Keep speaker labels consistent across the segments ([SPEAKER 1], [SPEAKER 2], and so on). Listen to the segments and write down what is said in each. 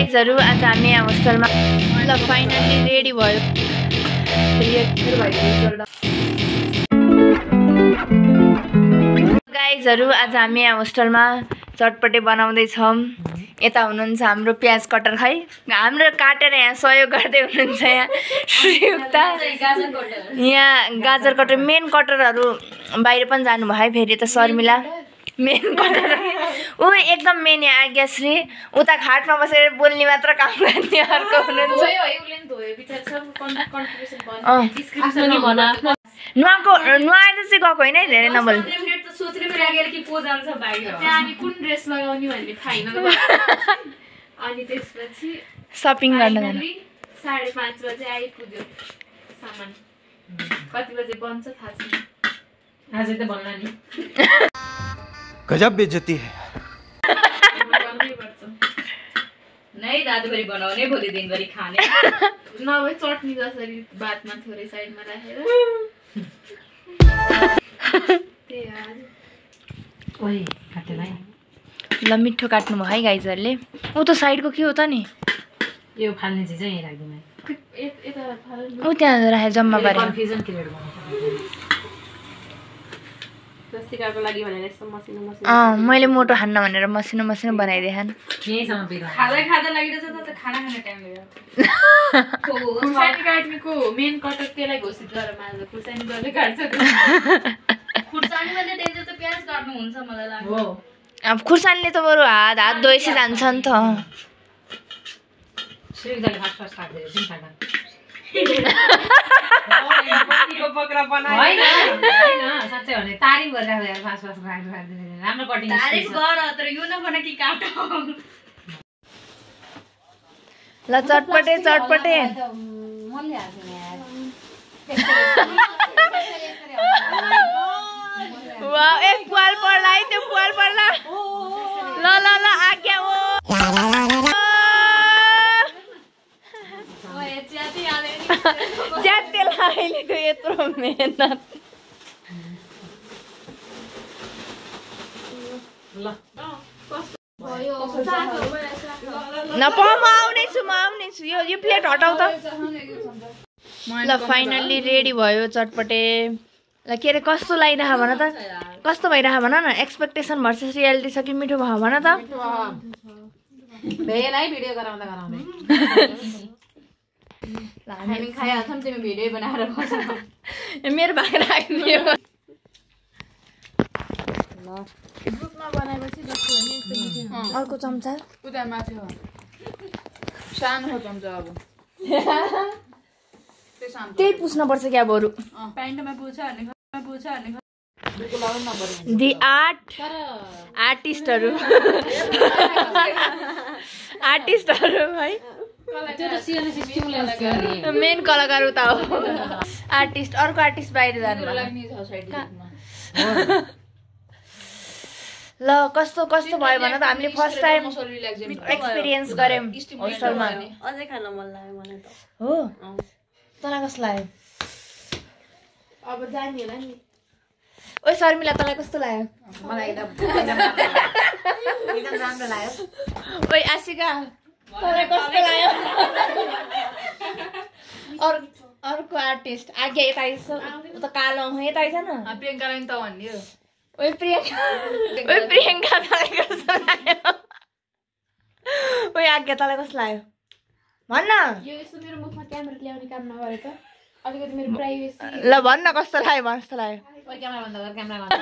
[SPEAKER 1] गाइजहरु आज हामी यहाँ होस्टेलमा ल फाइनली रेडी भयो। गाइजहरु आज हामी यहाँ होस्टेलमा चटपटे बनाउँदै छौं। यता हुनुहुन्छ हाम्रो प्याज कटर खै हाम्रो काटेर यहाँ सहयोग गर्दै हुनुहुन्छ यहाँ श्रीयुक्ता। यहाँ गाजर कटर मेन कटरहरु बाहिर पनि जानु भयो है। फेरि त शर्मिला मेन कटर ऊ एकदम मेन यहाँ आज्ञाश्री उता खाटमा बसेर बोल्ने मात्र काम गर्ने अर्को हुनुहुन्छ। नुहाएको नुहाएर चाहिँ गएको होइन है धेरै नबोल। सपिङ गर्न जानु
[SPEAKER 2] 5:30 बजे आइपुग्यो सामान। कति बजे बन्छ थाहा छैन। आज त भन्ला नि
[SPEAKER 3] गजब बेइज्जती है।
[SPEAKER 2] नहीं रातभरि बनाउने भोलि दिनभरि खाने नभए चटनी जसरी बातमा थोरै साइडमा राखेर ओइ काटेलाई
[SPEAKER 1] ल मिठो काट्नु भयो है गाइजहरुले। उ त साइडको के हो त नि
[SPEAKER 2] यो फाल्ने चाहिँ यही राख्दिनु यता फाल्नु
[SPEAKER 1] उ त्यहाँ राखे जम्मा पारे
[SPEAKER 2] कन्फ्युजन क्रिएट गर्नु जस्तिकाको लागि भनेर यस्तो मसिनो मसिनो
[SPEAKER 1] मैले मोटो खान्न भनेर मसिनो मसिनो बनाइदिएन।
[SPEAKER 2] यहीसम्म बिगा खाजा लागिरहेछ त खाना खाने टाइम लाग्यो। खुर्सानी काट्नेको मेन कटर त्यसलाई घोषित गरेर मान्छ खुर्सानी जसले काट्छ खुर्सानी भन्ने डेन्जर त प्याज काट्नु हुन्छ मलाई लाग्छ। हो
[SPEAKER 1] अब खुर्सानीले त बरु हात धोएपछि जान्छ नि त।
[SPEAKER 2] श्रीदाले फास्ट काट्दै छ खाना
[SPEAKER 3] को बकरा बनायो
[SPEAKER 2] हैन साच्चै भने तारिफ गरिराख्दै यार फास्ट काट्दिनु राम्रो कटिङ तारिफ गर तर यो नबना कि काट
[SPEAKER 1] ल चटपटे चटपटे
[SPEAKER 2] मनले हाल्छ यार
[SPEAKER 1] वाह एक पाल पर्ला है त्यो पाल पर्ला। ल ल ल आज्ञा ओ ज्याते लाग्यो त्यो यत्रो मेहनत। नप म आउनेछु यो प्लेट हटाउ त। ल फाइनल्ली रेडी भयो चटपटे। ल के अरे कस्तो लागिरह भन त कस्तो भइरह भन न एक्सपेक्टेसन भर्सेस रियालिटी छ कि मिठो भयो भन त।
[SPEAKER 2] भेलै भिडियो गराउँदै हामी खाइहाल्छौँ तिमी भिडियो बनाएर बस
[SPEAKER 1] मेरो भाग राख्ने हो।
[SPEAKER 2] ग्रुपमा बनाएपछि जस्तो हो नि
[SPEAKER 1] अर्को चम्चा
[SPEAKER 2] उता माथि हो सानो हो चम्चा अब
[SPEAKER 1] त्यही पुस्न पर्छ क्या बरु
[SPEAKER 2] प्यान्टमा पुछ हाल्ने
[SPEAKER 1] दि आर्टिस्टहरु है मेन कलाकार उता हो आर्टिस्ट अर्को आर्टिस्ट बाहिर जानु ल कस्तो भयो भन त। हामीले फर्स्ट टाइम एक्सपिरियन्स गर्यौं होस्टेलमा।
[SPEAKER 4] अझै खान मन लाग्यो मलाई त।
[SPEAKER 1] हो तँलाई कस्तो लाग्यो
[SPEAKER 2] अब जानी होला नि।
[SPEAKER 1] ओइ शर्मिला तँलाई कस्तो लाग्यो?
[SPEAKER 2] मलाई एकदम राम्रो लाग्यो।
[SPEAKER 1] ओइ आशिका तँलाई कस्तो लाग्यो? अर्को आर्टिस्ट आज्ञा यता आइछ त कालो यता आइछ न
[SPEAKER 2] प्रियङ्कालाई त भन्दियो।
[SPEAKER 1] ओइ प्रियङ्का तँलाई कस्तो लाग्यो? ओइ आज्ञा तँलाई कस्तो लाग्यो भन्न।
[SPEAKER 2] यो यस्तो मेरो मुखमा क्यामेरा ल्याउने काम नगरे त अलिकति मेरो प्राइभेसी।
[SPEAKER 1] ल भन्न कस्तो लाग्यो भन कस्तो लाग्यो?
[SPEAKER 2] ओइ क्यामेरा बन्द गर क्यामेरा बन्द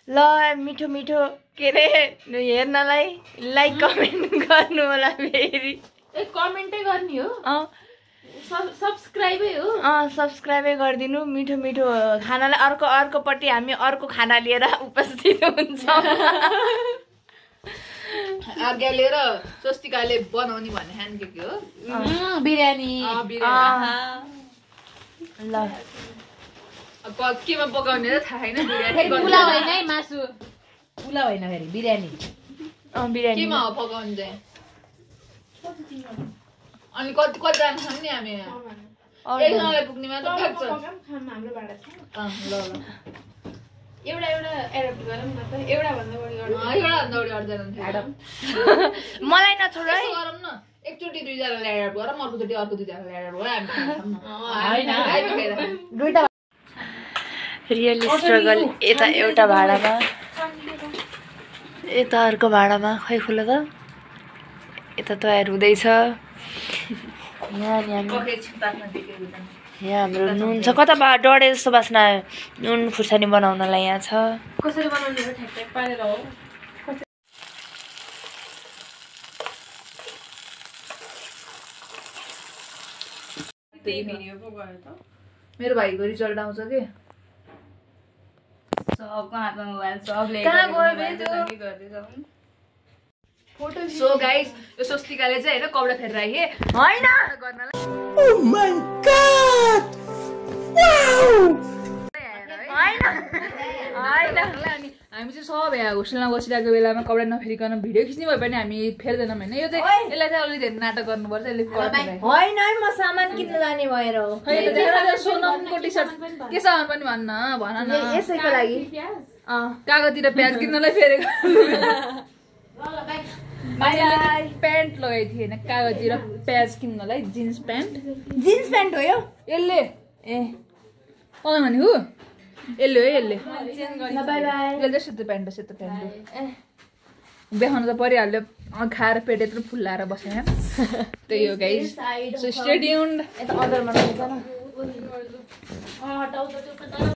[SPEAKER 1] ल मिठो मिठो के अरे हेर्नलाई लाइक कमेन्ट गर्नु होला फेरि।
[SPEAKER 2] ए कमेन्टै गर्ने हो सब्स्क्राइबै हो
[SPEAKER 1] सब्स्क्राइबै गरिदिनु। मिठो मिठो खानालाई अर्कोपट्टि हामी अर्को खाना लिएर उपस्थित हुन्छौँ।
[SPEAKER 2] आज्ञा लिएर स्वस्तिकाले बनाउने भने ह्यान्ड केक हो
[SPEAKER 4] बिरयानी
[SPEAKER 1] ल
[SPEAKER 2] केमा पकाउने र थाहा छैन। बिरयानी
[SPEAKER 4] पुलाव होइन है मासु पुलाव होइन फेरि बिरयानी
[SPEAKER 1] बिरयानी
[SPEAKER 2] केमा हो पकाउने चाहिँ अनि कतिजना छन् नि हामी एकजनालाई पुग्ने मात्र थाक्छ।
[SPEAKER 4] हाम्रो भाडा छ
[SPEAKER 2] ल एउटा एडप्ट गरौँ न त एउटा भन्दा बढी गर्दैन
[SPEAKER 1] मलाई नछोड है
[SPEAKER 4] गरौँ न एकचोटि दुईजनाले एडप्ट गरौँ अर्कोचोटि अर्को दुईजनाले एडप्ट गरौँ
[SPEAKER 1] रियल स्ट्रगल यता एउटा भाडामा यता अर्को भाडामा खै खुला त यता तयार हुँदैछ यहाँ हाम्रो नुन छ कता डढे जस्तो बास्ना नुन खुर्सानी बनाउनलाई यहाँ छ
[SPEAKER 2] कसरी बनाउने हो ठ्याक ठ्याक पारेर हो
[SPEAKER 4] मेरो भाइको रिजल्ट आउँछ कि
[SPEAKER 2] सबको हातमा मोबाइल सबले
[SPEAKER 4] कहाँ गयो बे त्यो? सो गाइस यो स्वस्तिकाले चाहिँ होइन कपडा फेरेर राखे होइन अनि हामी चाहिँ सब यहाँ होस्टेलमा बसिरहेको बेलामा कपडा नफेरिकन भिडियो खिच्ने भए पनि हामी फेर्दैनौँ होइन यो चाहिँ यसलाई चाहिँ अलिक धेरै नाटक गर्नुपर्छ यसले
[SPEAKER 1] होइन म सामान किन्न जाने भएर हो
[SPEAKER 4] सोनमको टी सर्ट के सामान पनि भन न
[SPEAKER 1] यसैको लागि
[SPEAKER 4] कागजतिर प्याज किन्नलाई फेरेको प्यान्ट लगाएको थिएँ होइन कागजतिर प्याज किन्नलाई जिन्स प्यान्ट
[SPEAKER 1] हो यो
[SPEAKER 4] यसले
[SPEAKER 1] ए
[SPEAKER 4] तँ भने हो यसले हो यसले
[SPEAKER 1] बाई बाई
[SPEAKER 4] यसले सेतो प्यान्ट देखाउनु त परिहाल्यो खाएर पेट यत्रो फुल्लाएर बसेँ त्यही हो गाइस सो स्टे ट्युन्ड
[SPEAKER 1] यता अदरमा रहेछ न